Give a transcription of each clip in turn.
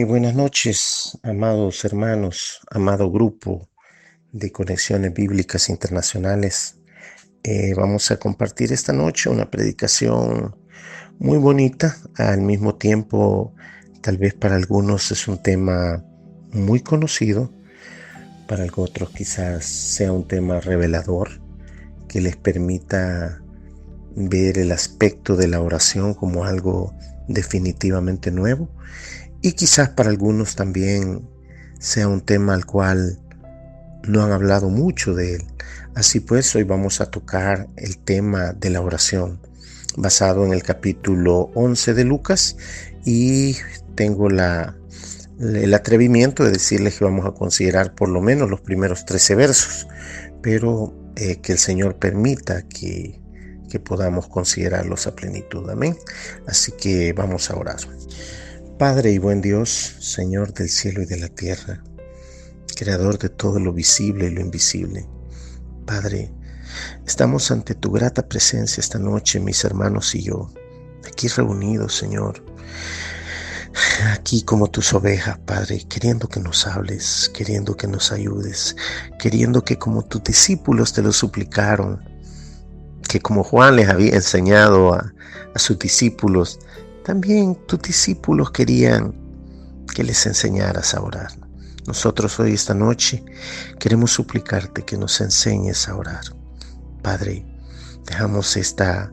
Buenas noches, amados hermanos, amado grupo de Conexiones Bíblicas Internacionales. Vamos a compartir esta noche una predicación muy bonita. Al mismo tiempo, tal vez para algunos es un tema muy conocido, para otros quizás sea un tema revelador que les permita ver el aspecto de la oración como algo definitivamente nuevo. Y quizás para algunos también sea un tema al cual no han hablado mucho de él. Así pues, hoy vamos a tocar el tema de la oración, basado en el capítulo 11 de Lucas, y tengo el atrevimiento de decirles que vamos a considerar por lo menos los primeros 13 versos, pero que el Señor permita que podamos considerarlos a plenitud. Amén. Así que vamos a orar. Padre y buen Dios, Señor del cielo y de la tierra, Creador de todo lo visible y lo invisible. Padre, estamos ante tu grata presencia esta noche, mis hermanos y yo, aquí reunidos, Señor, aquí como tus ovejas, Padre, queriendo que nos hables, queriendo que nos ayudes, queriendo que como tus discípulos te lo suplicaron, que como Juan les había enseñado a sus discípulos, también tus discípulos querían que les enseñaras a orar. Nosotros hoy, esta noche, queremos suplicarte que nos enseñes a orar. Padre, dejamos esta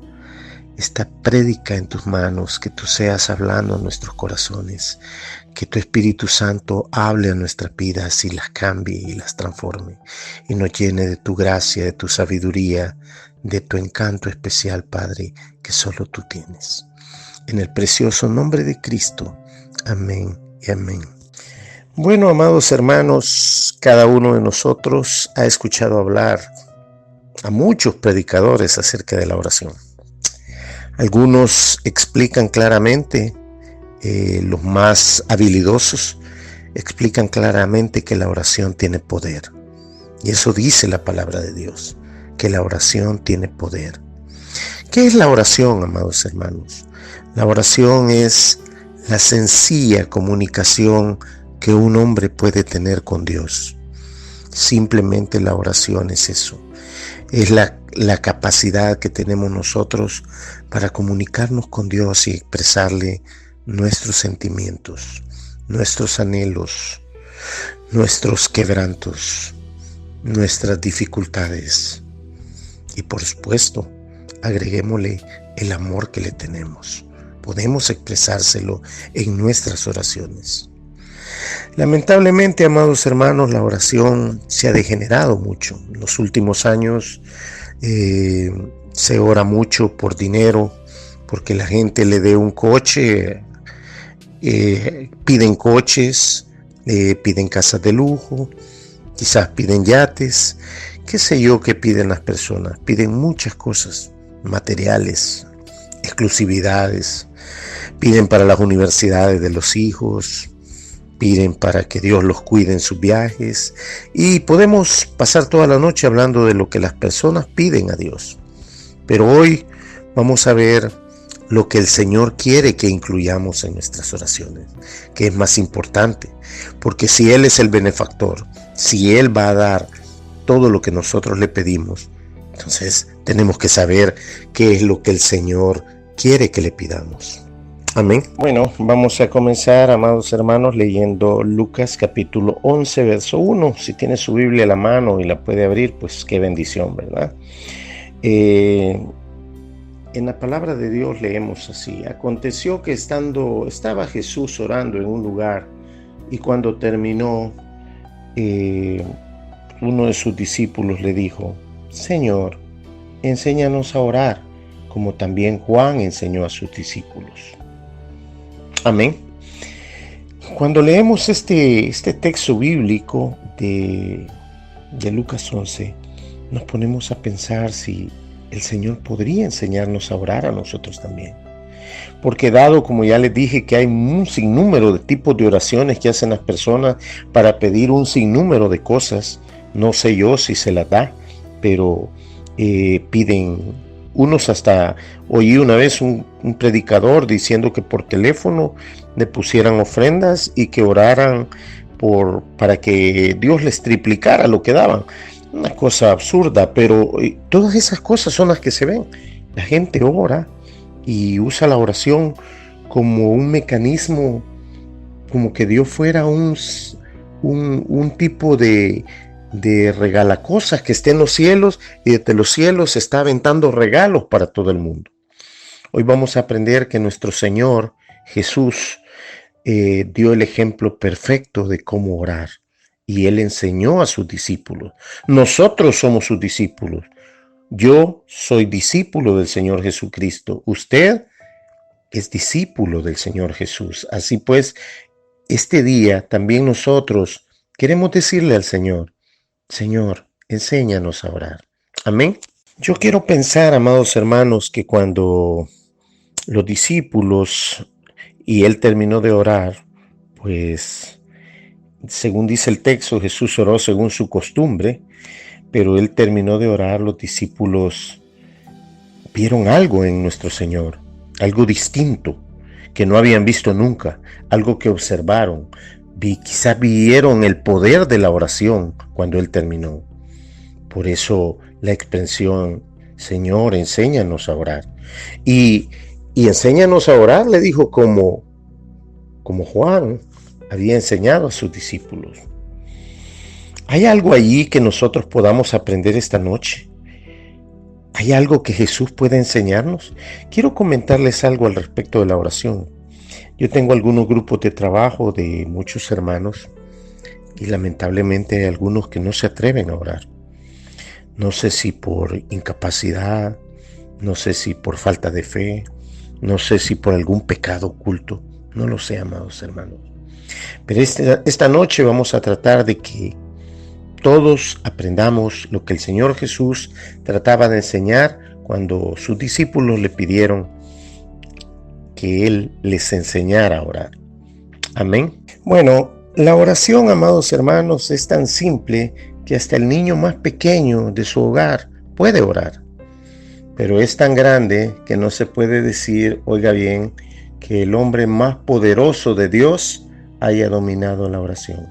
prédica en tus manos, que tú seas hablando a nuestros corazones, que tu Espíritu Santo hable a nuestras vidas y las cambie y las transforme, y nos llene de tu gracia, de tu sabiduría, de tu encanto especial, Padre, que solo tú tienes. En el precioso nombre de Cristo. Amén y amén. Bueno, amados hermanos, cada uno de nosotros ha escuchado hablar a muchos predicadores acerca de la oración. Algunos explican claramente, los más habilidosos explican claramente que la oración tiene poder. Y eso dice la palabra de Dios, que la oración tiene poder. ¿Qué es la oración, amados hermanos? La oración es la sencilla comunicación que un hombre puede tener con Dios. Simplemente la oración es eso. Es la capacidad que tenemos nosotros para comunicarnos con Dios y expresarle nuestros sentimientos, nuestros anhelos, nuestros quebrantos, nuestras dificultades. Y por supuesto, agreguémosle el amor que le tenemos. Podemos expresárselo en nuestras oraciones. Lamentablemente, amados hermanos, la oración se ha degenerado mucho. En los últimos años se ora mucho por dinero, porque la gente le dé un coche, piden coches, piden casas de lujo, quizás piden yates, qué sé yo qué piden las personas. Piden muchas cosas materiales, exclusividades, piden para las universidades de los hijos, piden para que Dios los cuide en sus viajes, y podemos pasar toda la noche hablando de lo que las personas piden a Dios. Pero hoy vamos a ver lo que el Señor quiere que incluyamos en nuestras oraciones, que es más importante, porque si Él es el benefactor, si Él va a dar todo lo que nosotros le pedimos, entonces tenemos que saber qué es lo que el Señor quiere que le pidamos. Amén. Bueno, vamos a comenzar, amados hermanos, leyendo Lucas capítulo 11, verso 1. Si tiene su Biblia a la mano y la puede abrir, pues qué bendición, ¿verdad? En la palabra de Dios leemos así: aconteció que estaba Jesús orando en un lugar, y cuando terminó, uno de sus discípulos le dijo: Señor, enséñanos a orar, como también Juan enseñó a sus discípulos. Amén. Cuando leemos este texto bíblico de Lucas 11, nos ponemos a pensar si el Señor podría enseñarnos a orar a nosotros también. Porque dado, como ya les dije, que hay un sinnúmero de tipos de oraciones que hacen las personas para pedir un sinnúmero de cosas, no sé yo si se las da, pero piden. Unos hasta, oí una vez un predicador diciendo que por teléfono depusieran ofrendas y que oraran para que Dios les triplicara lo que daban. Una cosa absurda, pero todas esas cosas son las que se ven. La gente ora y usa la oración como un mecanismo, como que Dios fuera un tipo de regalacosas que esté en los cielos y desde los cielos se está aventando regalos para todo el mundo. Hoy vamos a aprender que nuestro Señor Jesús dio el ejemplo perfecto de cómo orar y Él enseñó a sus discípulos. Nosotros somos sus discípulos. Yo soy discípulo del Señor Jesucristo. Usted es discípulo del Señor Jesús. Así pues, este día también nosotros queremos decirle al Señor, Señor, enséñanos a orar. Amén. Yo quiero pensar, amados hermanos, que cuando los discípulos y Él terminó de orar, pues, según dice el texto, Jesús oró según su costumbre, pero Él terminó de orar, los discípulos vieron algo en nuestro Señor, algo distinto, que no habían visto nunca, algo que observaron. Quizás vieron el poder de la oración cuando Él terminó. Por eso la expresión, Señor, enséñanos a orar. Y enséñanos a orar, le dijo como Juan había enseñado a sus discípulos. ¿Hay algo allí que nosotros podamos aprender esta noche? ¿Hay algo que Jesús pueda enseñarnos? Quiero comentarles algo al respecto de la oración. Yo tengo algunos grupos de trabajo de muchos hermanos y lamentablemente hay algunos que no se atreven a orar. No sé si por incapacidad, no sé si por falta de fe, no sé si por algún pecado oculto. No lo sé, amados hermanos. Pero esta noche vamos a tratar de que todos aprendamos lo que el Señor Jesús trataba de enseñar cuando sus discípulos le pidieron que Él les enseñara a orar. Amén. Bueno, la oración, amados hermanos, es tan simple que hasta el niño más pequeño de su hogar puede orar. Pero es tan grande que no se puede decir, oiga bien, que el hombre más poderoso de Dios haya dominado la oración.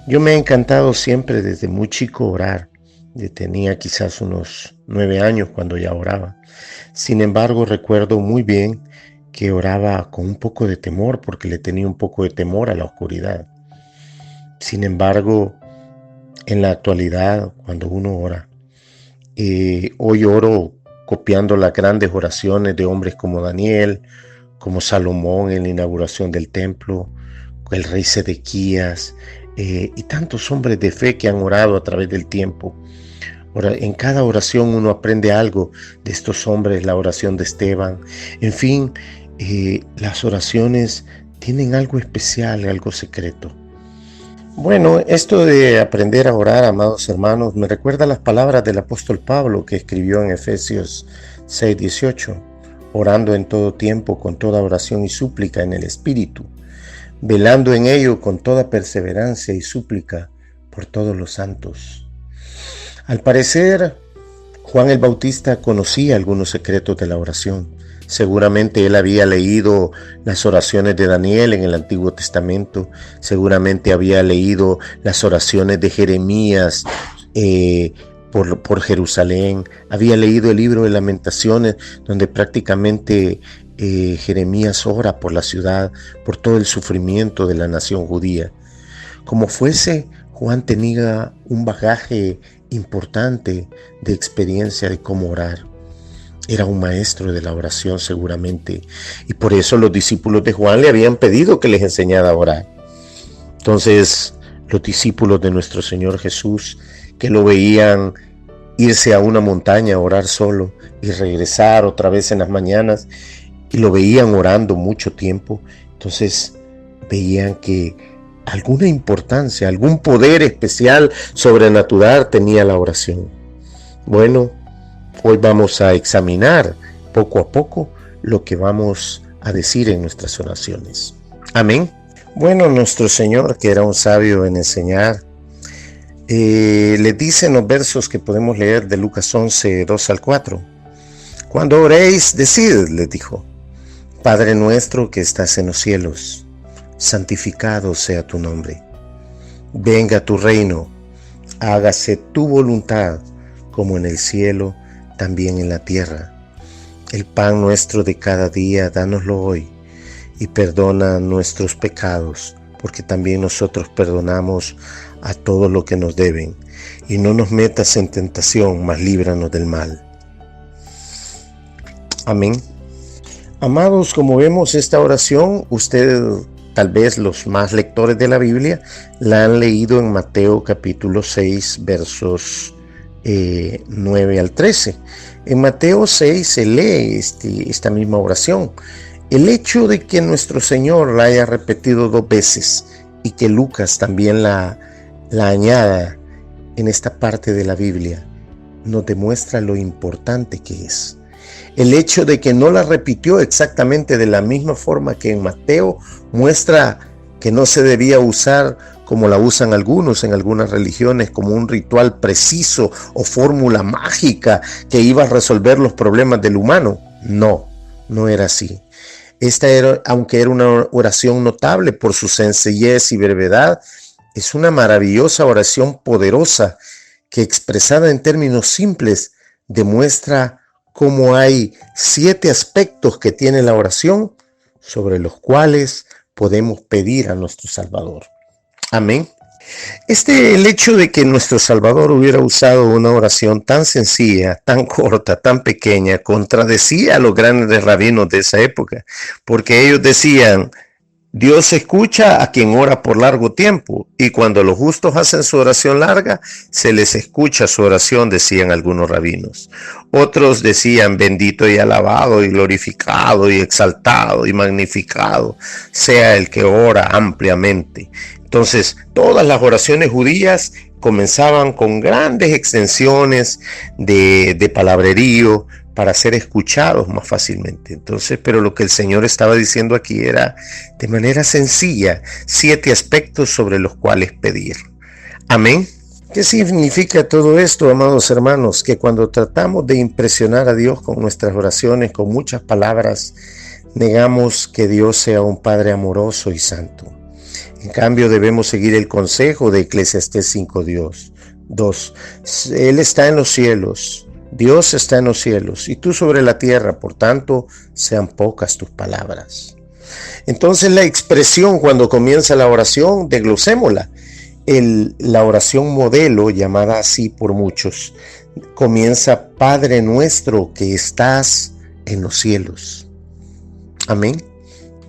Yo me he encantado siempre desde muy chico orar. Yo tenía quizás unos 9 años cuando ya oraba. Sin embargo, recuerdo muy bien que oraba con un poco de temor porque le tenía un poco de temor a la oscuridad. Sin embargo, en la actualidad, cuando uno ora, hoy oro copiando las grandes oraciones de hombres como Daniel, como Salomón en la inauguración del templo, el rey Sedequías y tantos hombres de fe que han orado a través del tiempo. En cada oración uno aprende algo de estos hombres, la oración de Esteban. En fin, las oraciones tienen algo especial, algo secreto. Bueno, esto de aprender a orar, amados hermanos, me recuerda las palabras del apóstol Pablo que escribió en Efesios 6:18, orando en todo tiempo con toda oración y súplica en el Espíritu, velando en ello con toda perseverancia y súplica por todos los santos. Al parecer, Juan el Bautista conocía algunos secretos de la oración. Seguramente él había leído las oraciones de Daniel en el Antiguo Testamento. Seguramente había leído las oraciones de Jeremías por Jerusalén. Había leído el libro de Lamentaciones, donde prácticamente Jeremías ora por la ciudad, por todo el sufrimiento de la nación judía. Como fuese, Juan tenía un bagaje importante de experiencia de cómo orar. Era un maestro de la oración seguramente, y por eso los discípulos de Juan le habían pedido que les enseñara a orar. Entonces, los discípulos de nuestro Señor Jesús, que lo veían irse a una montaña a orar solo y regresar otra vez en las mañanas, y lo veían orando mucho tiempo, entonces veían que alguna importancia, algún poder especial, sobrenatural tenía la oración. Bueno, hoy vamos a examinar poco a poco lo que vamos a decir en nuestras oraciones. Amén. Bueno, nuestro Señor, que era un sabio en enseñar, le dice en los versos que podemos leer de Lucas 11, 2 al 4. Cuando oréis, decid, les dijo, Padre nuestro que estás en los cielos, santificado sea tu nombre. Venga tu reino, hágase tu voluntad, como en el cielo, también en la tierra. El pan nuestro de cada día, dánoslo hoy, y perdona nuestros pecados, porque también nosotros perdonamos a todos los que nos deben. Y no nos metas en tentación, mas líbranos del mal. Amén. Amados, como vemos esta oración, ustedes, tal vez los más lectores de la Biblia, la han leído en Mateo capítulo 6, versos 9 al 13. En Mateo 6 se lee esta misma oración. El hecho de que nuestro Señor la haya repetido 2 veces y que Lucas también la añada en esta parte de la Biblia nos demuestra lo importante que es. El hecho de que no la repitió exactamente de la misma forma que en Mateo muestra que no se debía usar como la usan algunos en algunas religiones, como un ritual preciso o fórmula mágica que iba a resolver los problemas del humano. No era así. Esta era, aunque era una oración notable por su sencillez y brevedad, es una maravillosa oración poderosa que, expresada en términos simples, demuestra cómo hay 7 aspectos que tiene la oración sobre los cuales podemos pedir a nuestro Salvador. Amén. El hecho de que nuestro Salvador hubiera usado una oración tan sencilla, tan corta, tan pequeña, contradecía a los grandes rabinos de esa época, porque ellos decían: Dios escucha a quien ora por largo tiempo, y cuando los justos hacen su oración larga, se les escucha su oración, decían algunos rabinos. Otros decían: bendito y alabado y glorificado y exaltado y magnificado sea el que ora ampliamente. Entonces, todas las oraciones judías comenzaban con grandes extensiones de palabrerío para ser escuchados más fácilmente. Entonces, pero lo que el Señor estaba diciendo aquí era de manera sencilla 7 aspectos sobre los cuales pedir. Amén. ¿Qué significa todo esto, amados hermanos? Que cuando tratamos de impresionar a Dios con nuestras oraciones, con muchas palabras, negamos que Dios sea un Padre amoroso y santo. En cambio, debemos seguir el consejo de Eclesiastés 5:2. Él está en los cielos, Dios está en los cielos, y tú sobre la tierra, por tanto, sean pocas tus palabras. Entonces, la expresión cuando comienza la oración, desglosémosla. La oración modelo, llamada así por muchos, comienza: Padre nuestro que estás en los cielos. Amén.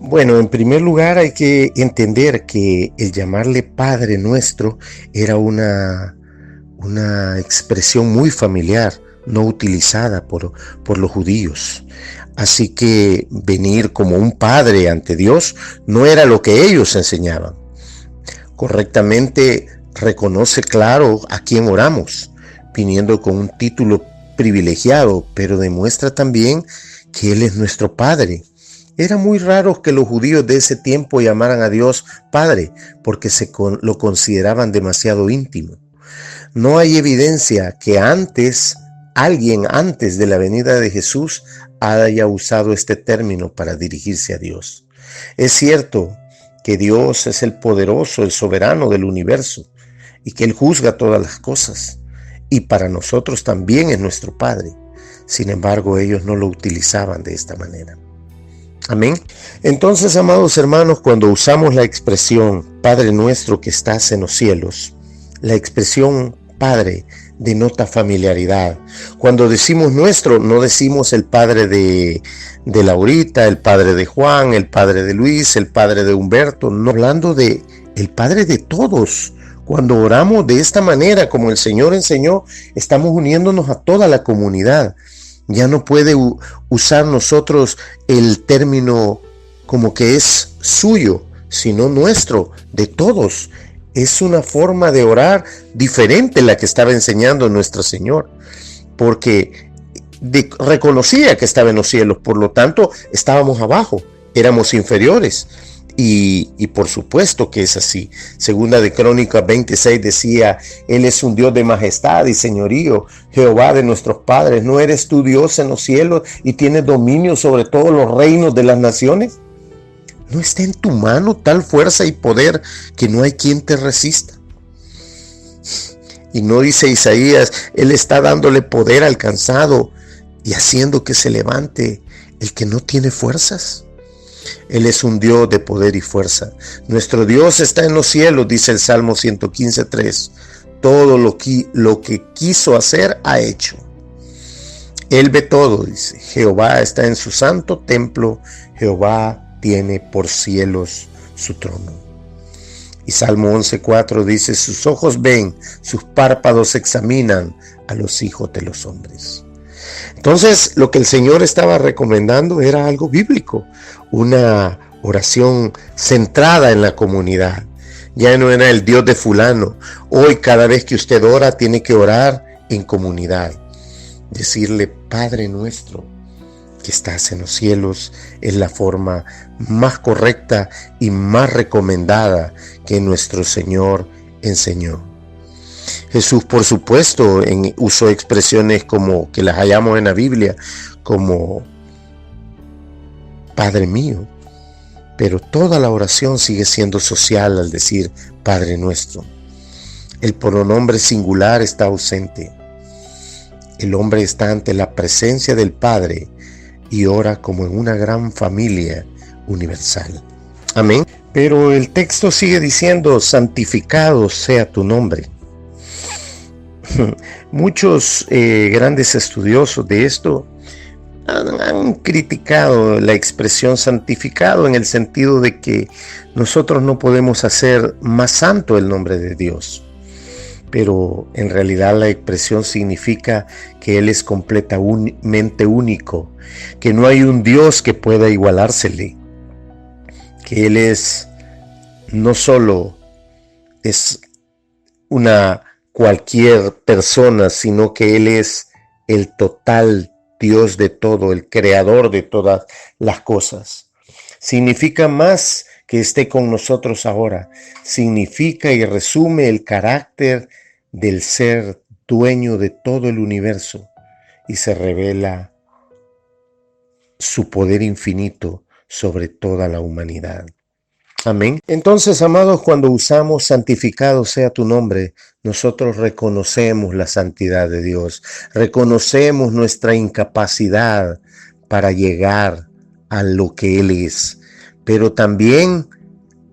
Bueno, en primer lugar hay que entender que el llamarle Padre Nuestro era una expresión muy familiar, no utilizada por los judíos. Así que venir como un padre ante Dios no era lo que ellos enseñaban. Correctamente reconoce claro a quién oramos, viniendo con un título privilegiado, pero demuestra también que Él es nuestro Padre. Era muy raro que los judíos de ese tiempo llamaran a Dios Padre, porque lo consideraban demasiado íntimo. No hay evidencia que alguien antes de la venida de Jesús haya usado este término para dirigirse a Dios. Es cierto que Dios es el poderoso, el soberano del universo, y que Él juzga todas las cosas, y para nosotros también es nuestro Padre. Sin embargo, ellos no lo utilizaban de esta manera. Amén. Entonces, amados hermanos, cuando usamos la expresión Padre nuestro que estás en los cielos, la expresión Padre denota familiaridad. Cuando decimos nuestro, no decimos el Padre de Laurita, el Padre de Juan, el Padre de Luis, el Padre de Humberto, no, hablando de el Padre de todos. Cuando oramos de esta manera, como el Señor enseñó, estamos uniéndonos a toda la comunidad. Ya no puede usar nosotros el término como que es suyo, sino nuestro, de todos. Es una forma de orar diferente la que estaba enseñando nuestro Señor, porque reconocía que estaba en los cielos, por lo tanto estábamos abajo, éramos inferiores. Y por supuesto que es así. Segunda de Crónicas 26 decía: Él es un Dios de majestad y señorío, Jehová de nuestros padres. ¿No eres tú Dios en los cielos y tienes dominio sobre todos los reinos de las naciones? ¿No está en tu mano tal fuerza y poder que no hay quien te resista? Y no dice Isaías: Él está dándole poder al cansado y haciendo que se levante el que no tiene fuerzas. Él es un Dios de poder y fuerza. Nuestro Dios está en los cielos, dice el Salmo 115:3. Todo lo que quiso hacer, ha hecho. Él ve todo, dice. Jehová está en su santo templo. Jehová tiene por cielos su trono. Y Salmo 11:4 dice: sus ojos ven, sus párpados examinan a los hijos de los hombres. Entonces, lo que el Señor estaba recomendando era algo bíblico, una oración centrada en la comunidad. Ya no era el Dios de fulano. Hoy, cada vez que usted ora, tiene que orar en comunidad. Decirle: Padre nuestro que estás en los cielos, es la forma más correcta y más recomendada que nuestro Señor enseñó. Jesús, por supuesto, usó expresiones como que las hallamos en la Biblia, como Padre mío, pero toda la oración sigue siendo social al decir Padre nuestro. El pronombre singular está ausente. El hombre está ante la presencia del Padre y ora como en una gran familia universal. Amén. Pero el texto sigue diciendo: santificado sea tu nombre. Muchos grandes estudiosos de esto han criticado la expresión santificado en el sentido de que nosotros no podemos hacer más santo el nombre de Dios. Pero en realidad la expresión significa que Él es completamente único, que no hay un Dios que pueda igualársele, que Él es no solo es una cualquier persona, sino que Él es el total Dios de todo, el creador de todas las cosas. Significa más que esté con nosotros ahora. Significa y resume el carácter del ser dueño de todo el universo, y se revela su poder infinito sobre toda la humanidad. Amén. Entonces, amados, cuando usamos santificado sea tu nombre, nosotros reconocemos la santidad de Dios, reconocemos nuestra incapacidad para llegar a lo que Él es, pero también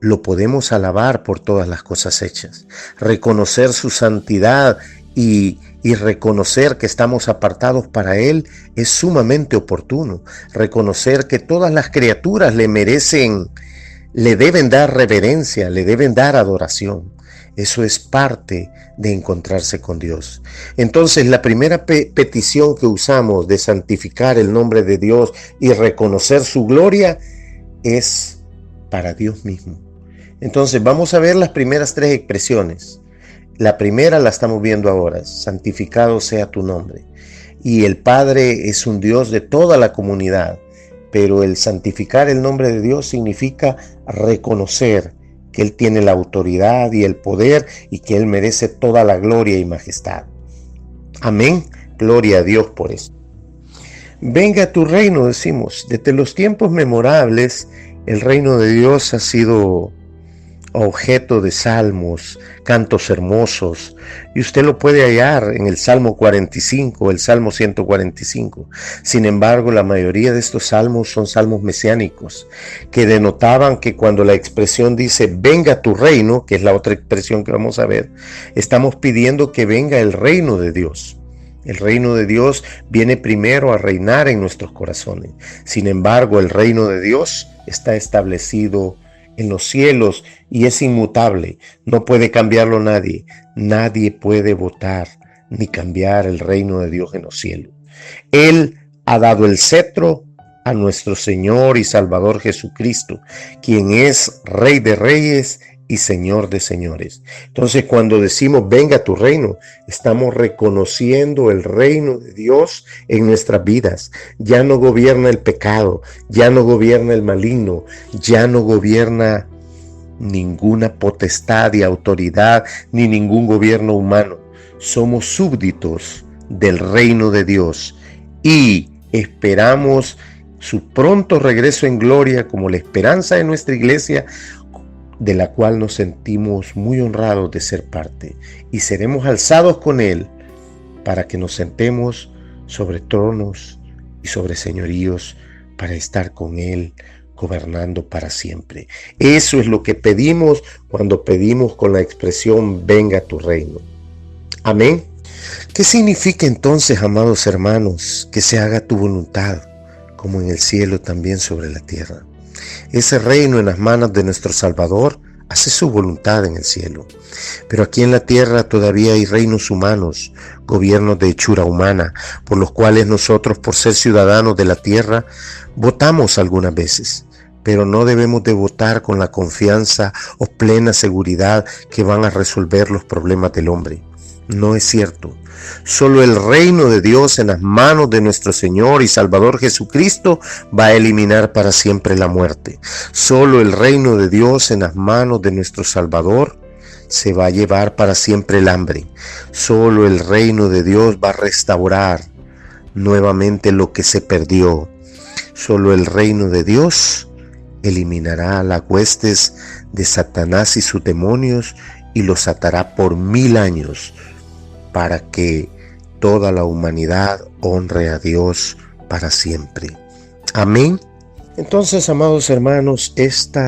lo podemos alabar por todas las cosas hechas, reconocer su santidad y reconocer que estamos apartados para Él es sumamente oportuno. Reconocer que todas las criaturas le deben dar reverencia, le deben dar adoración. Eso es parte de encontrarse con Dios. Entonces, la primera petición que usamos de santificar el nombre de Dios y reconocer su gloria es para Dios mismo. Entonces, vamos a ver las primeras tres expresiones. La primera la estamos viendo ahora: santificado sea tu nombre. Y el Padre es un Dios de toda la comunidad. Pero el santificar el nombre de Dios significa reconocer que Él tiene la autoridad y el poder y que Él merece toda la gloria y majestad. Amén. Gloria a Dios por eso. Venga tu reino, decimos. Desde los tiempos memorables, el reino de Dios ha sido objeto de salmos, cantos hermosos, y usted lo puede hallar en el Salmo 45, el Salmo 145. Sin embargo, la mayoría de estos salmos son salmos mesiánicos, que denotaban que cuando la expresión dice venga tu reino, que es la otra expresión que vamos a ver, estamos pidiendo que venga el reino de Dios. El reino de Dios viene primero a reinar en nuestros corazones. Sin embargo, el reino de Dios está establecido en los cielos y es inmutable. No puede cambiarlo nadie. Nadie puede votar ni cambiar el reino de Dios en los cielos. Él ha dado el cetro a nuestro Señor y Salvador Jesucristo, quien es Rey de Reyes y Señor de señores. Entonces, cuando decimos venga tu reino, estamos reconociendo el reino de Dios en nuestras vidas. Ya no gobierna el pecado, ya no gobierna el maligno, ya no gobierna ninguna potestad y autoridad, ni ningún gobierno humano. Somos súbditos del reino de Dios y esperamos su pronto regreso en gloria como la esperanza de nuestra iglesia, de la cual nos sentimos muy honrados de ser parte, y seremos alzados con Él para que nos sentemos sobre tronos y sobre señoríos para estar con Él gobernando para siempre. Eso es lo que pedimos cuando pedimos con la expresión venga tu reino. Amén. ¿Qué significa entonces, amados hermanos, que se haga tu voluntad, como en el cielo también sobre la tierra? Ese reino en las manos de nuestro Salvador hace su voluntad en el cielo. Pero aquí en la tierra todavía hay reinos humanos, gobiernos de hechura humana, por los cuales nosotros, por ser ciudadanos de la tierra, votamos algunas veces. Pero no debemos de votar con la confianza o plena seguridad que van a resolver los problemas del hombre. No es cierto. Solo el reino de Dios en las manos de nuestro Señor y Salvador Jesucristo va a eliminar para siempre la muerte. Solo el reino de Dios en las manos de nuestro Salvador se va a llevar para siempre el hambre. Solo el reino de Dios va a restaurar nuevamente lo que se perdió. Solo el reino de Dios eliminará las huestes de Satanás y sus demonios y los atará por 1000 años para que toda la humanidad honre a Dios para siempre. Amén. Entonces, amados hermanos, estos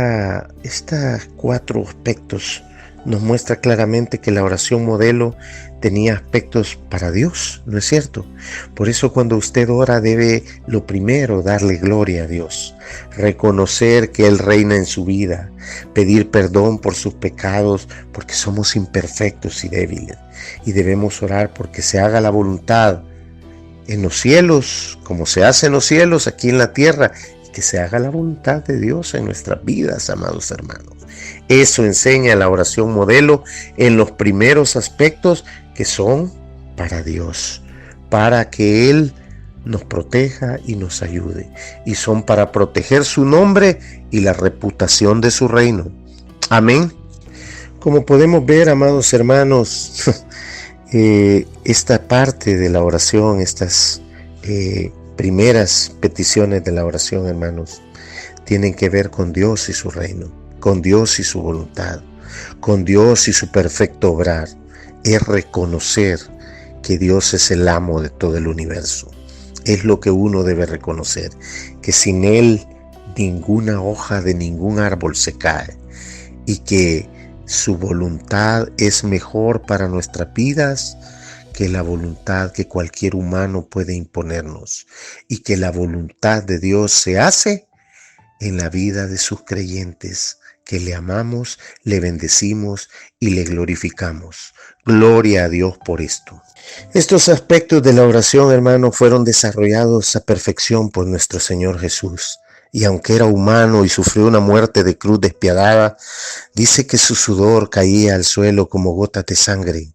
4 aspectos nos muestra claramente que la oración modelo tenía aspectos para Dios, ¿no es cierto? Por eso cuando usted ora debe lo primero darle gloria a Dios, reconocer que Él reina en su vida, pedir perdón por sus pecados porque somos imperfectos y débiles, y debemos orar porque se haga la voluntad en los cielos como se hace en los cielos aquí en la tierra, y que se haga la voluntad de Dios en nuestras vidas, amados hermanos. Eso enseña la oración modelo en los primeros aspectos que son para Dios, para que Él nos proteja y nos ayude, y son para proteger su nombre y la reputación de su reino. Amén. Como podemos ver, amados hermanos, esta parte de la oración, estas primeras peticiones de la oración, hermanos, tienen que ver con Dios y su reino, con Dios y su voluntad, con Dios y su perfecto obrar. Es reconocer que Dios es el amo de todo el universo. Es lo que uno debe reconocer, que sin Él ninguna hoja de ningún árbol se cae, y que su voluntad es mejor para nuestras vidas que la voluntad que cualquier humano puede imponernos, y que la voluntad de Dios se hace en la vida de sus creyentes, que le amamos, le bendecimos y le glorificamos. Gloria a Dios por esto. Estos aspectos de la oración, hermano, fueron desarrollados a perfección por nuestro Señor Jesús. Y aunque era humano y sufrió una muerte de cruz despiadada, dice que su sudor caía al suelo como gotas de sangre.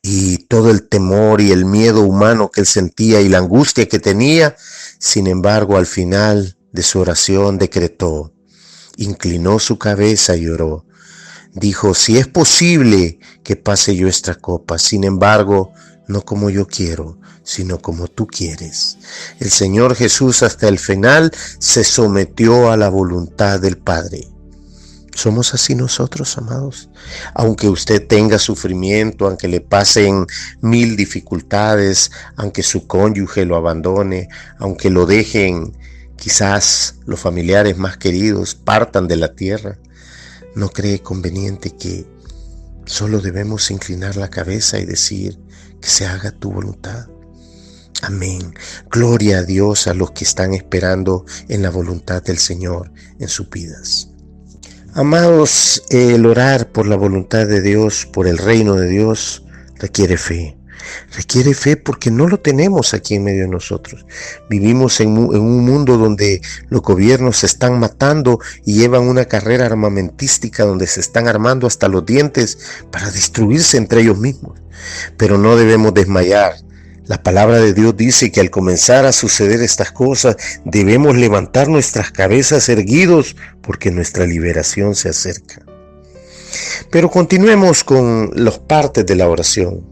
Y todo el temor y el miedo humano que él sentía y la angustia que tenía, sin embargo, al final de su oración decretó, inclinó su cabeza y oró. Dijo, si es posible que pase yo esta copa, sin embargo, no como yo quiero, sino como tú quieres. El Señor Jesús hasta el final se sometió a la voluntad del Padre. ¿Somos así nosotros, amados? Aunque usted tenga sufrimiento, aunque le pasen 1000 dificultades, aunque su cónyuge lo abandone, aunque lo dejen, quizás los familiares más queridos partan de la tierra, ¿no cree conveniente que solo debemos inclinar la cabeza y decir que se haga tu voluntad? Amén. Gloria a Dios a los que están esperando en la voluntad del Señor en sus vidas. Amados, el orar por la voluntad de Dios, por el reino de Dios, requiere fe. Requiere fe porque no lo tenemos aquí en medio de nosotros. Vivimos en un mundo donde los gobiernos se están matando y llevan una carrera armamentística donde se están armando hasta los dientes para destruirse entre ellos mismos. Pero no debemos desmayar. La palabra de Dios dice que al comenzar a suceder estas cosas debemos levantar nuestras cabezas erguidos porque nuestra liberación se acerca. Pero continuemos con las partes de la oración.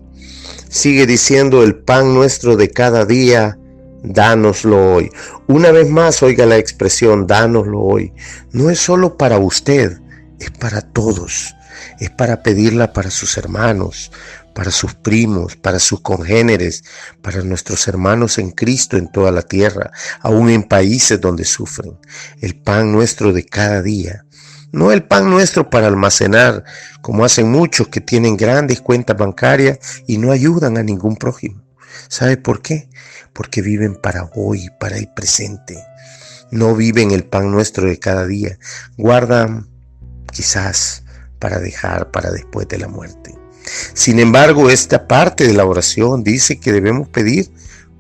Sigue diciendo: el pan nuestro de cada día, dánoslo hoy. Una vez más, oiga la expresión, dánoslo hoy. No es solo para usted, es para todos. Es para pedirla para sus hermanos, para sus primos, para sus congéneres, para nuestros hermanos en Cristo en toda la tierra, aún en países donde sufren. El pan nuestro de cada día. No el pan nuestro para almacenar, como hacen muchos que tienen grandes cuentas bancarias y no ayudan a ningún prójimo. ¿Sabe por qué? Porque viven para hoy, para el presente. No viven el pan nuestro de cada día. Guardan quizás para dejar para después de la muerte. Sin embargo, esta parte de la oración dice que debemos pedir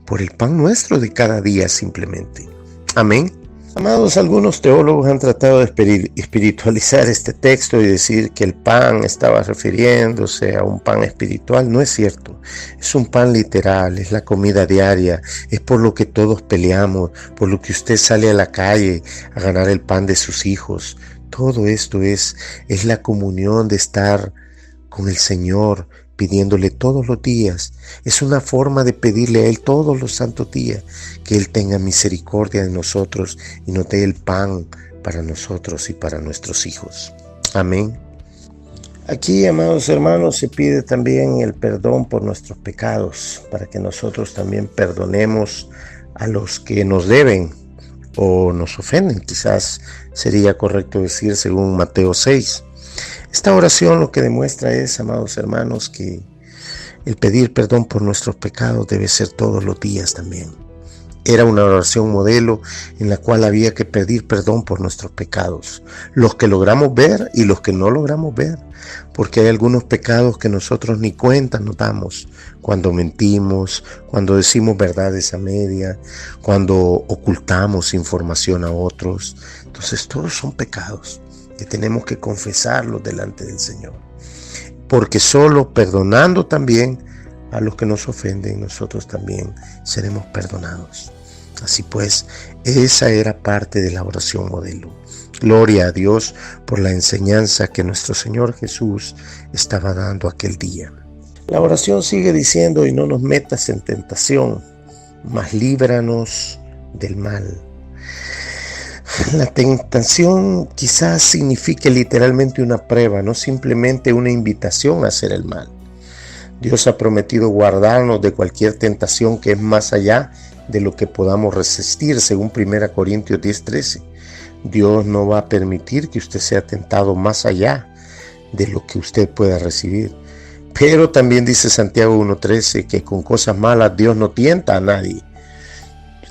por el pan nuestro de cada día simplemente. Amén. Amados, algunos teólogos han tratado de espiritualizar este texto y decir que el pan estaba refiriéndose a un pan espiritual. No es cierto, es un pan literal, es la comida diaria, es por lo que todos peleamos, por lo que usted sale a la calle a ganar el pan de sus hijos. Todo esto es la comunión de estar con el Señor, pidiéndole todos los días. Es una forma de pedirle a Él todos los santos días que Él tenga misericordia de nosotros y nos dé el pan para nosotros y para nuestros hijos. Amén. Aquí, amados hermanos, se pide también el perdón por nuestros pecados, para que nosotros también perdonemos a los que nos deben o nos ofenden. Quizás sería correcto decir según Mateo 6. Esta oración lo que demuestra es, amados hermanos, que el pedir perdón por nuestros pecados debe ser todos los días también. Era una oración modelo en la cual había que pedir perdón por nuestros pecados, los que logramos ver y los que no logramos ver, porque hay algunos pecados que nosotros ni cuenta nos damos, cuando mentimos, cuando decimos verdades a media, cuando ocultamos información a otros. Entonces todos son pecados que tenemos que confesarlos delante del Señor, porque solo perdonando también a los que nos ofenden, nosotros también seremos perdonados. Así pues, esa era parte de la oración modelo. Gloria a Dios por la enseñanza que nuestro Señor Jesús estaba dando aquel día. La oración sigue diciendo: y no nos metas en tentación, mas líbranos del mal. La tentación quizás signifique literalmente una prueba, no simplemente una invitación a hacer el mal. Dios ha prometido guardarnos de cualquier tentación que es más allá de lo que podamos resistir, según 1 Corintios 10:13. Dios no va a permitir que usted sea tentado más allá de lo que usted pueda recibir. Pero también dice Santiago 1:13 que con cosas malas Dios no tienta a nadie.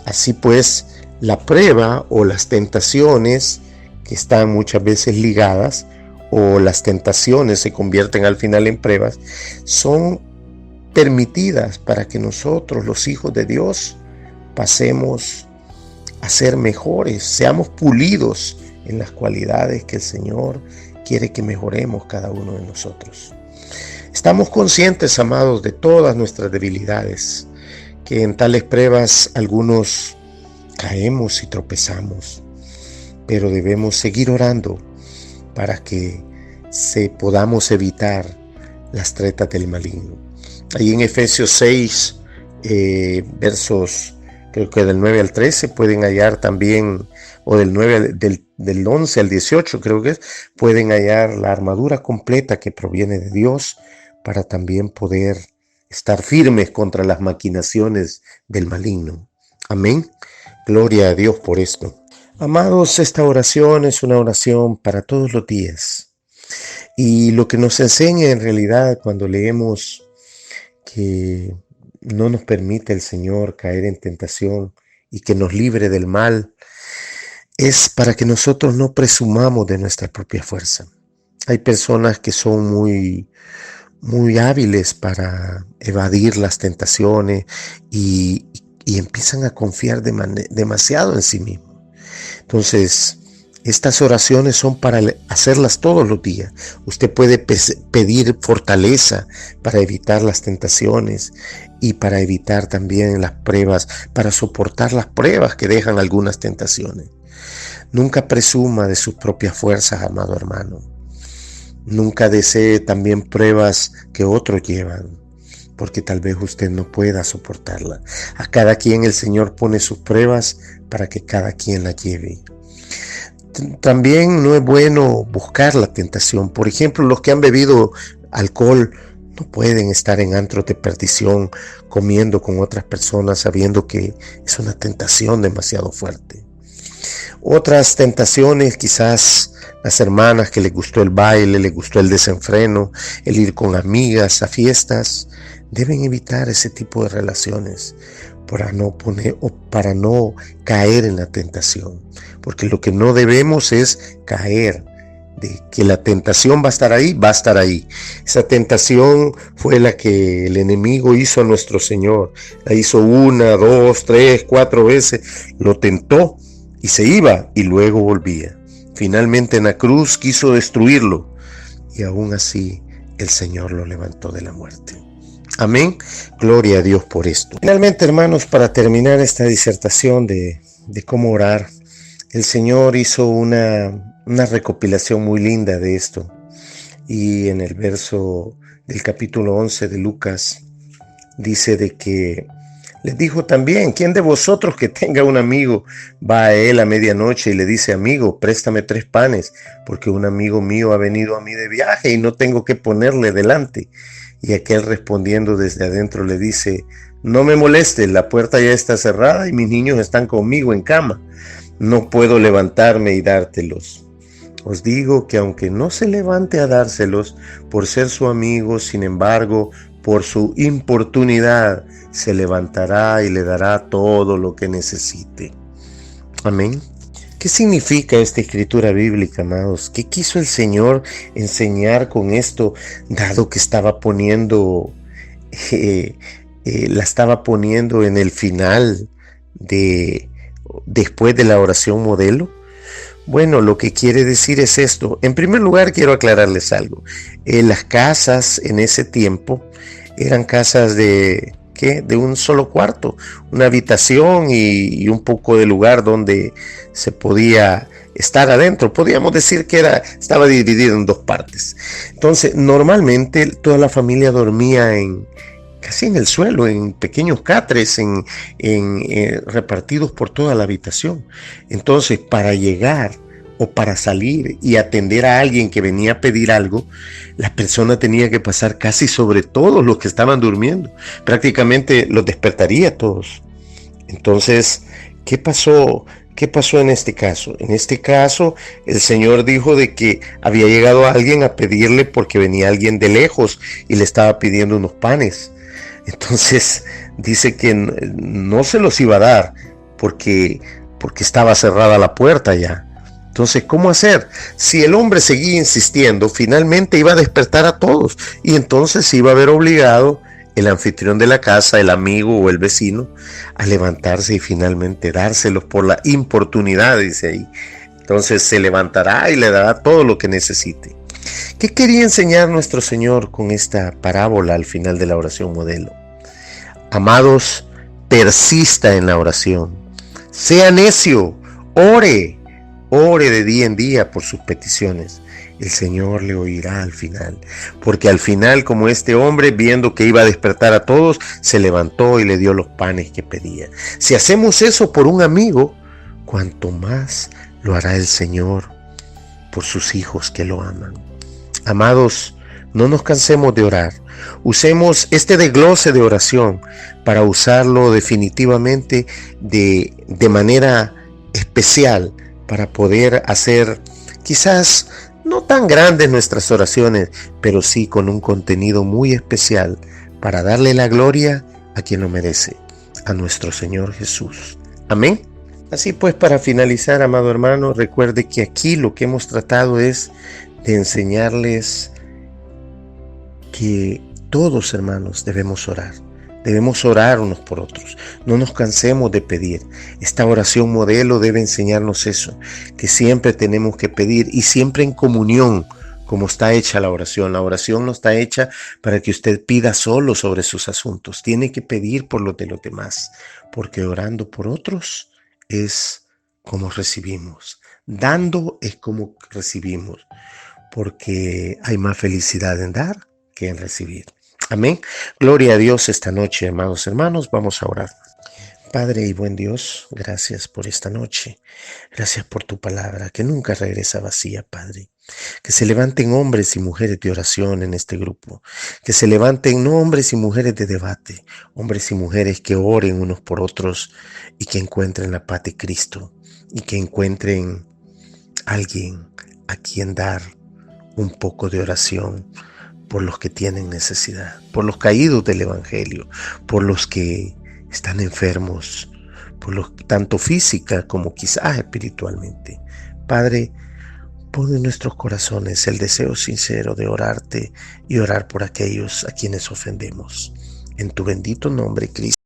Así pues, la prueba o las tentaciones que están muchas veces ligadas, o las tentaciones se convierten al final en pruebas, son permitidas para que nosotros, los hijos de Dios, pasemos a ser mejores, seamos pulidos en las cualidades que el Señor quiere que mejoremos cada uno de nosotros. Estamos conscientes, amados, de todas nuestras debilidades, que en tales pruebas algunos caemos y tropezamos, pero debemos seguir orando para que podamos evitar las tretas del maligno. Ahí en Efesios 6, versos creo que del 9 al 13 pueden hallar también, o del 11 al 18 creo que es, pueden hallar la armadura completa que proviene de Dios para también poder estar firmes contra las maquinaciones del maligno. Amén. Gloria a Dios por esto. Amados, esta oración es una oración para todos los días. Y lo que nos enseña en realidad cuando leemos que no nos permite el Señor caer en tentación y que nos libre del mal, es para que nosotros no presumamos de nuestra propia fuerza. Hay personas que son muy muy hábiles para evadir las tentaciones y empiezan a confiar demasiado en sí mismos. Entonces, estas oraciones son para hacerlas todos los días. Usted puede pedir fortaleza para evitar las tentaciones y para evitar también las pruebas, para soportar las pruebas que dejan algunas tentaciones. Nunca presuma de sus propias fuerzas, amado hermano. Nunca desee también pruebas que otros llevan, porque tal vez usted no pueda soportarlas. A cada quien el Señor pone sus pruebas para que cada quien las lleve. También no es bueno buscar la tentación. Por ejemplo, los que han bebido alcohol no pueden estar en antros de perdición comiendo con otras personas sabiendo que es una tentación demasiado fuerte. Otras tentaciones, quizás las hermanas que les gustó el baile, les gustó el desenfreno, el ir con amigas a fiestas, deben evitar ese tipo de relaciones para no caer en la tentación. Porque lo que no debemos es caer, de que la tentación va a estar ahí, va a estar ahí. Esa tentación fue la que el enemigo hizo a nuestro Señor. La hizo 1, 2, 3, 4 veces, lo tentó y se iba y luego volvía. Finalmente en la cruz quiso destruirlo y aún así el Señor lo levantó de la muerte. Amén. Gloria a Dios por esto. Finalmente, hermanos, para terminar esta disertación de cómo orar, el Señor hizo una recopilación muy linda de esto. Y en el verso del capítulo 11 de Lucas dice de que les dijo también: ¿quién de vosotros que tenga un amigo va a él a medianoche y le dice: amigo, préstame 3 panes, porque un amigo mío ha venido a mí de viaje y no tengo que ponerle delante? Y aquel respondiendo desde adentro le dice: no me molestes, la puerta ya está cerrada y mis niños están conmigo en cama. No puedo levantarme y dártelos. Os digo que aunque no se levante a dárselos por ser su amigo, sin embargo, por su importunidad, se levantará y le dará todo lo que necesite. Amén. ¿Qué significa esta escritura bíblica, amados? ¿Qué quiso el Señor enseñar con esto, dado que estaba poniendo, la estaba poniendo en el final después de la oración modelo? Bueno, lo que quiere decir es esto. En primer lugar, quiero aclararles algo. Las casas en ese tiempo eran casas de un solo cuarto, una habitación y un poco de lugar donde se podía estar adentro. Podríamos decir que estaba dividido en 2 partes. Entonces, normalmente toda la familia dormía casi en el suelo, en pequeños catres, repartidos por toda la habitación. Entonces, para llegar o para salir y atender a alguien que venía a pedir algo, la persona tenía que pasar casi sobre todos los que estaban durmiendo. Prácticamente los despertaría a todos. Entonces, ¿qué pasó? ¿Qué pasó en este caso? En este caso, el Señor dijo de que había llegado alguien a pedirle porque venía alguien de lejos y le estaba pidiendo unos panes. Entonces, dice que no se los iba a dar porque estaba cerrada la puerta ya. Entonces, ¿cómo hacer? Si el hombre seguía insistiendo, finalmente iba a despertar a todos y entonces iba a haber obligado el anfitrión de la casa, el amigo o el vecino, a levantarse y finalmente dárselos por la importunidad, dice ahí. Entonces se levantará y le dará todo lo que necesite. ¿Qué quería enseñar nuestro Señor con esta parábola al final de la oración modelo? Amados, persista en la oración. Sea necio, ore de día en día por sus peticiones. El Señor le oirá al final, porque al final, como este hombre, viendo que iba a despertar a todos, se levantó y le dio los panes que pedía. Si hacemos eso por un amigo, cuanto más lo hará el Señor por sus hijos que lo aman. Amados, no nos cansemos de orar. Usemos este desglose de oración para usarlo definitivamente de manera especial para poder hacer quizás no tan grandes nuestras oraciones, pero sí con un contenido muy especial para darle la gloria a quien lo merece, a nuestro Señor Jesús. Amén. Así pues, para finalizar, amado hermano, recuerde que aquí lo que hemos tratado es de enseñarles que todos, hermanos, debemos orar. Debemos orar unos por otros. No nos cansemos de pedir. Esta oración modelo debe enseñarnos eso, que siempre tenemos que pedir y siempre en comunión, como está hecha la oración. La oración no está hecha para que usted pida solo sobre sus asuntos. Tiene que pedir por los de los demás, porque orando por otros es como recibimos. Dando es como recibimos, porque hay más felicidad en dar que en recibir. Amén. Gloria a Dios esta noche, amados hermanos. Vamos a orar. Padre y buen Dios, gracias por esta noche. Gracias por tu palabra, que nunca regresa vacía, Padre. Que se levanten hombres y mujeres de oración en este grupo. Que se levanten no hombres y mujeres de debate, hombres y mujeres que oren unos por otros y que encuentren la paz de Cristo y que encuentren alguien a quien dar un poco de oración por los que tienen necesidad, por los caídos del Evangelio, por los que están enfermos, por los tanto física como quizás espiritualmente. Padre, pon en nuestros corazones el deseo sincero de orarte y orar por aquellos a quienes ofendemos. En tu bendito nombre, Cristo.